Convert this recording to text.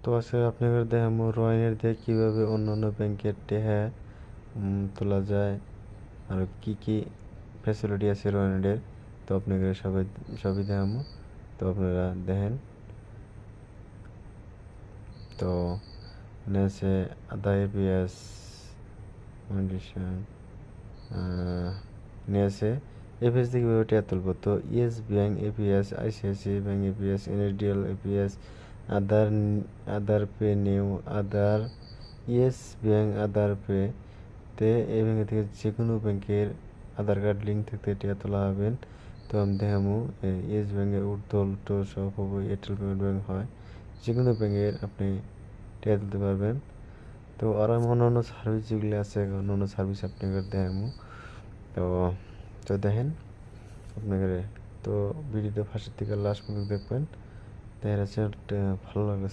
তো আজকে আপনাদের দেখাবো রয়্যালের দিয়ে কীভাবে অন্যান্য ব্যাংকের টাকা তোলা যায় আর কি কি ফ্যাসিলিটি আছে রয়্যালের। তো আপনাদের সবই দেখাবো, তো আপনারা দেখেন। তো এখানে আছে আদা এপিএস কন্ডিশন নিয়ে আছে এপিএস থেকে কীভাবে টাকা তুলবো। তো yes bank AEPS, ICICI bank AEPS, NSDL AEPS, Aadhaar Aadhaar pay new Aadhaar, yes bank Aadhaar pay তে এই ব্যাংক থেকে যে কোনো ব্যাংকের আধার কার্ড লিঙ্ক থাকতে টাকা তোলা হবেন। তো আমি দেখাবো ইয়েস ব্যাংকের উর্দল টো সব হবে, এয়ারটেল পেমেন্ট ব্যাংক হয়, যে কোনো ব্যাংকের আপনি টাকা তুলতে পারবেন। তো আর অন্যান্য সার্ভিস যেগুলো আছে অন্যান্য সার্ভিস আপনাকে দেখাবো। তো তো দেখেন আপনাকে। তো ভিডিওটা ফার্স্টের থেকে লাস্ট পর্যন্ত দেখবেন। দেখেন ভালো লাগলে